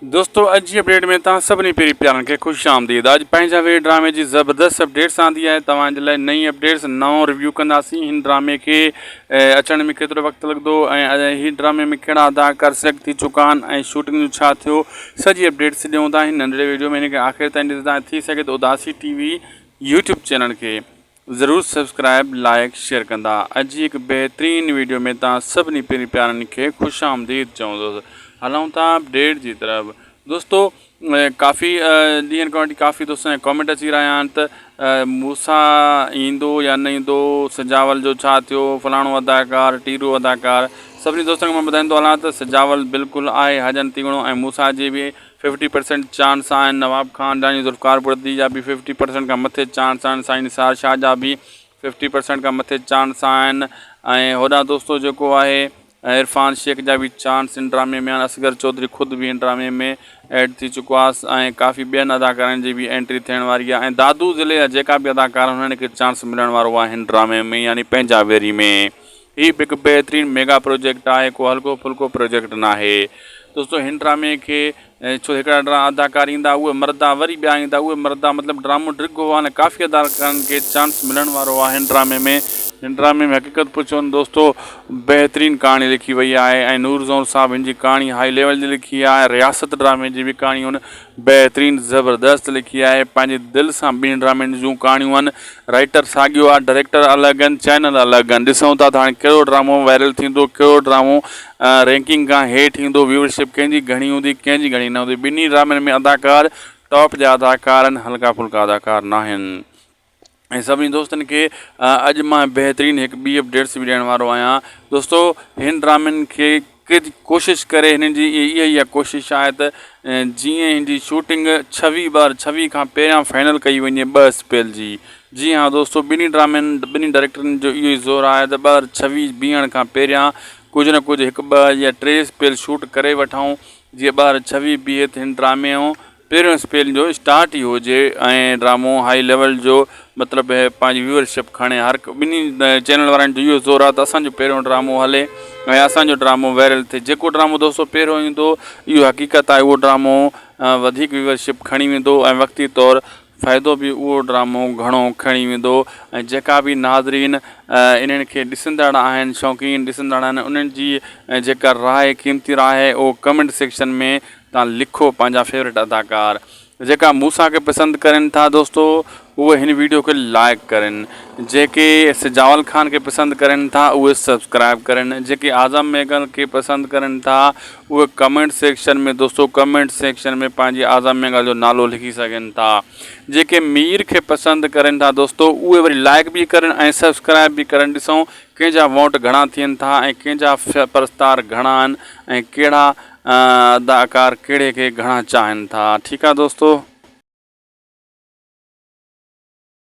दोस्तों अज जी अपडेट में तव्हां सभिनी पहिरीं प्यारनि खे ख़ुशि आमदीद। अॼु पंहिंजा वे ड्रामे जी ज़बरदस्त अपडेट्स आंदी आहे तव्हांजे लाइ। नई अपडेट्स नओं रिव्यू कंदासीं। हिन ड्रामे के अचण में केतिरो वक़्तु लॻंदो ऐं हिन ड्रामे में कहिड़ा अदाकार सिलेक्ट थी चुका आहिनि ऐं शूटिंग जो छा थियो, सॼी अपडेट्स ॾियूं था हिन नंढड़े वीडियो में। हिनखे आख़िर ताईं ॾिसंदा। थी सघे त उदासी टीवी यूट्यूब चैनल खे ज़रूरु सब्सक्राइब लाइक शेयर कंदा। अॼु जी हिकु बहितरीनु वीडियो में तव्हां सभिनी पहिरीं प्यारनि खे ख़ुशि आमदीद चवंदुसि। हलूं था अपडेट की तरफ। दोस्तों काफ़ी ॾींहंनि खां वठी काफ़ी दोस्तनि जा कॉमेंट अची रहिया आहिनि त मूसा ईंदो या न ईंदो, सजावल जो छा थियो, फलाणो अदाकार टीरू अदाकार। सभिनी दोस्तनि खे मां ॿुधाईंदो हलां त सजावल बिल्कुलु आहे हजन तीवणो ऐं मूसा जे बि 50% चांस आहिनि। नवाब खानदानी ज़ुल्फ़िकार बुर्दी जा बि 50% खां मथे चांस आहिनि। साईं निसार शाह जा बि 50% खां मथे चांस आहिनि। ऐं होॾां दोस्तों जेको आहे इरफान शेख जा भी चांस इन ड्रामे में आहिनि। असगर चौधरी ख़ुद भी इन ड्रामे में ऐड थी चुको आहे ऐं काफ़ी ॿियनि अदाकारनि जी भी एंट्री थियण वारी आहे। ऐं दादू ज़िले जा जेका भी अदाकार हुननि खे चांस मिलण वारो आहे हिन ड्रामे में, यानी पंहिंजा वेरी में। ही हिकु बहितरीनु मेगा प्रोजेक्ट आहे, को हल्को फुल्को प्रोजेक्ट न आहे दोस्तों। हिन ड्रामे के छो हिकिड़ा अदाकार ईंदा उहे मर्दा, वरी ॿिया ईंदा उहे मर्दा, मतिलबु ड्रामो डिघो आहे। काफ़ी अदाकारनि खे चांस मिलण वारो आहे हिन ड्रामे में। हिन ड्रामे में हक़ीक़त पुछो दोस्तों बहितरीनु कहाणी लिखी वई आहे ऐं नूर ज़ोन साहब हिन जी कहाणी हाई लेवल जी लिखी आहे। रियासत ड्रामे जी भी कहाणी हुन बहितरीनु ज़बरदस्त लिखी आहे। पंहिंजे दिलि सां ॿिनि ड्रामनि जूं कहाणियूं आहिनि। राइटर साॻियो आहे, डायरेक्टर अलॻि आहिनि, चैनल अलॻि आहिनि। ॾिसूं था त हाणे कहिड़ो ड्रामो वायरल थींदो, कहिड़ो ड्रामो रैंकिंग खां हेठि ईंदो, व्यूअरशिप कंहिंजी घणी हूंदी कंहिंजी घणी न हूंदी। ॿिन्ही ड्रामनि में अदाकार टॉप जा अदाकार आहिनि, हल्का फुल्का अदाकार न आहिनि। ऐं सभिनी दोस्तनि खे अॼु मां बहितरीनु हिकु ॿी अपडेट्स बि ॾियण वारो आहियां दोस्तों। हिन ड्रामनि खे कोशिशि करे हिननि जी इहा ई कोशिशि आहे त जीअं हिन जी शूटिंग 26/26 खां पहिरियां फाइनल कई वञे 2 अप्रैल जी। जी हाँ दोस्तों, ॿिन्ही ड्रामनि ॿिन्ही डायरेक्टरनि जो इहो ई ज़ोर आहे त 2/26 बीहण खां पहिरियां कुझु न कुझु 1, 2 या 3 स्पेल शूट करे वठूं, जीअं 2/26 बीहे त हिन ड्रामे जो पहिरियों स्पेल जो स्टार्ट ई हुजे ऐं ड्रामो हाई लेवल जो मतिलबु पंहिंजी व्यूअरशिप खणे। हर ॿिन्ही चैनल वारनि जो इहो ज़ोर आहे त असांजो पहिरियों ड्रामो हले ऐं असांजो ड्रामो वायरल थिए। जेको ड्रामो दोस्तों पहिरियों ईंदो, इहो हक़ीक़त आहे, उहो ड्रामो वधीक व्यूअरशिप खणी वेंदो ऐं वक़्ती तौरु फ़ाइदो बि उहो ड्रामो घणो खणी वेंदो। ऐं जेका बि नाज़रीन इन्हनि खे ॾिसंदड़ आहिनि, शौक़ीन ॾिसंदड़ आहिनि, उन्हनि जी जेका राय क़ीमती राय उहो कमेंट सेक्शन में तव्हां लिखो। पंहिंजा फेवरेट अदाकार जेका मूसा के पसंद करनि था दोस्तों उहे हिन वीडियो के लाइक करनि। जेके सजावल खान के पसंद करनि था उहे सब्सक्राइब करनि। जेके आज़म मेगल के पसंद करनि था उहे कमेंट सेक्शन में दोस्तों कमेंट सेक्शन में पंहिंजी आज़म मेगल जो नालो लिखी सघनि था। जेके मीर के पसंद करनि था दोस्तों उहे वरी लाइक भी करनि ऐं सब्सक्राइब भी करनि। ॾिसूं कंहिंजा वोट घणा थियनि था ऐं कंहिंजा प्रस्तार घणा आहिनि ऐं कहिड़ा अदाकार कहिड़े खे घणा चाहिनि था। ठीकु आहे दोस्तों।